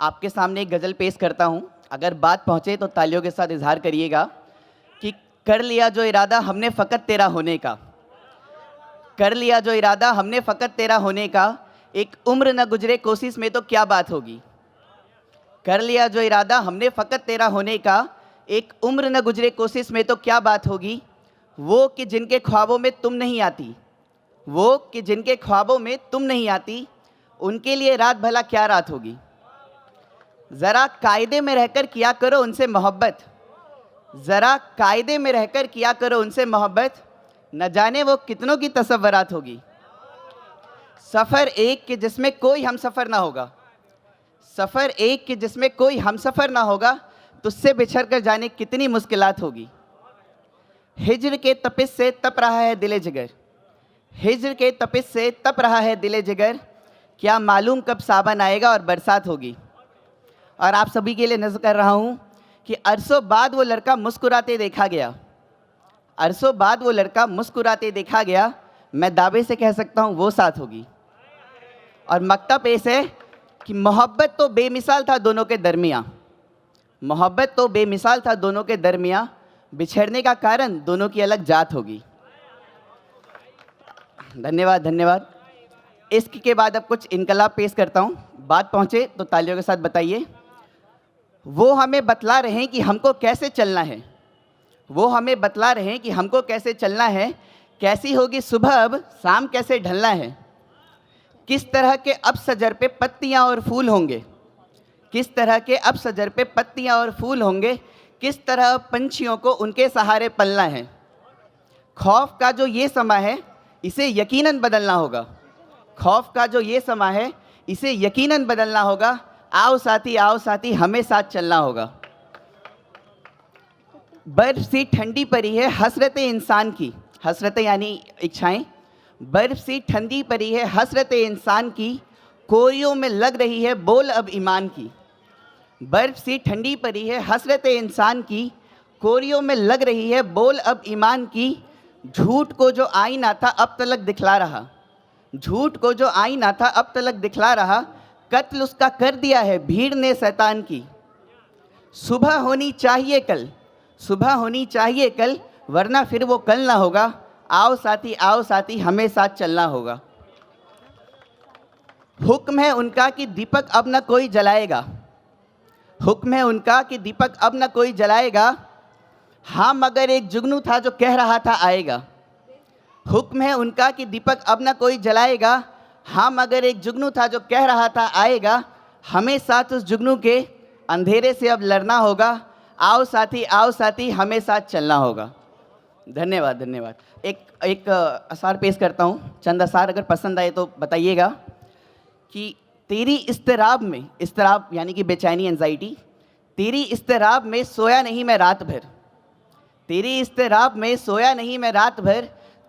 आपके सामने एक गज़ल पेश करता हूँ। अगर बात पहुँचे तो तालियों के साथ इज़हार करिएगा कि कर लिया जो इरादा हमने फ़कत तेरा होने का, कर लिया जो इरादा हमने फ़कत तेरा होने का, एक उम्र न गुजरे कोशिश में तो क्या बात होगी। कर लिया जो इरादा हमने फ़कत तेरा होने का, एक उम्र न गुजरे कोशिश में तो क्या बात होगी। वो कि जिनके ख्वाबों में तुम नहीं आती, वो कि जिनके ख्वाबों में तुम नहीं आती, उनके लिए रात भला क्या रात होगी। ज़रा कायदे में रहकर किया करो उनसे मोहब्बत, ज़रा कायदे में रहकर किया करो उनसे मोहब्बत, न जाने वो कितनों की तसव्वुरात होगी। सफ़र एक कि जिसमें कोई हम सफ़र ना होगा, सफ़र एक कि जिसमें कोई हम सफ़र ना होगा, तुझसे बिछड़ कर जाने कितनी मुश्किलात होगी। हिज्र के तपिश से तप रहा है दिले जिगर, हिज्र के तपिश से तप रहा है दिले जिगर, क्या मालूम कब सावन आएगा और बरसात होगी। और आप सभी के लिए नज़र कर रहा हूँ कि अरसों बाद वो लड़का मुस्कुराते देखा गया, अरसों बाद वो लड़का मुस्कुराते देखा गया, मैं दावे से कह सकता हूँ वो साथ होगी। और मक्ता पेश है कि मोहब्बत तो बेमिसाल था दोनों के दरमियाँ, मोहब्बत तो बेमिसाल था दोनों के दरमियाँ, बिछड़ने का कारण दोनों की अलग जात होगी। धन्यवाद धन्यवाद। इश्क के बाद अब कुछ इनकलाब पेश करता हूँ। बात पहुँचे तो तालियों के साथ बताइए। वो हमें बतला रहे हैं कि हमको कैसे चलना है, वो हमें बतला रहे हैं कि हमको कैसे चलना है, कैसी होगी सुबह अब शाम कैसे ढलना है, किस तरह के अब सजर पे पत्तियाँ और फूल होंगे, किस तरह के अब सजर पे पत्तियाँ और फूल होंगे, किस तरह पंछियों को उनके सहारे पलना है। खौफ का जो ये समा है इसे यकीनन बदलना होगा, खौफ का जो ये समा है इसे यकीनन बदलना होगा, आओ साथी हमें साथ चलना होगा। बर्फ़ सी ठंडी पड़ी है हसरत इंसान की, हसरतें यानी इच्छाएं, बर्फ़ सी ठंडी पड़ी है हसरत इंसान की, कोरियों में लग रही है बोल अब ईमान की। बर्फ़ सी ठंडी पड़ी है हसरत इंसान की, कोरियों में लग रही है बोल अब ईमान की। झूठ को जो आईना था अब तलक दिखला रहा, झूठ को जो आईना था अब तलक दिखला रहा, कत्ल उसका कर दिया है भीड़ ने शैतान की। सुबह होनी चाहिए कल, सुबह होनी चाहिए कल, वरना फिर वो कल ना होगा, आओ साथी हमें साथ चलना होगा। हुक्म है उनका कि दीपक अब न कोई जलाएगा, हुक्म है उनका कि दीपक अब न कोई जलाएगा, हाँ मगर एक जुगनू था जो कह रहा था आएगा। हुक्म है उनका कि दीपक अब न कोई जलाएगा, हाँ मगर एक जुगनू था जो कह रहा था आएगा, हमें साथ उस जुगनू के अंधेरे से अब लड़ना होगा, आओ साथी हमें साथ चलना होगा। धन्यवाद धन्यवाद। एक असार पेश करता हूँ, चंद असार अगर पसंद आए तो बताइएगा कि तेरी इस्तिराब में, इस्तिराब यानी कि बेचैनी एंजाइटी, तेरी इस्तिराब में सोया नहीं मैं रात भर, तेरी इस्तिराब में सोया नहीं मैं रात भर,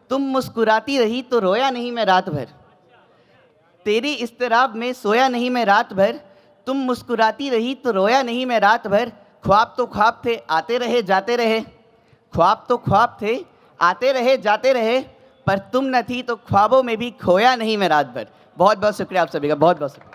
तुम मुस्कुराती रही तो रोया नहीं मैं रात भर। तेरी इस्तिराब में सोया नहीं मैं रात भर, तुम मुस्कुराती रही तो रोया नहीं मैं रात भर। ख्वाब तो ख्वाब थे आते रहे जाते रहे, ख्वाब तो ख्वाब थे आते रहे जाते रहे, पर तुम न थी तो ख्वाबों में भी खोया नहीं मैं रात भर। बहुत बहुत शुक्रिया आप सभी का, बहुत बहुत शुक्रिया।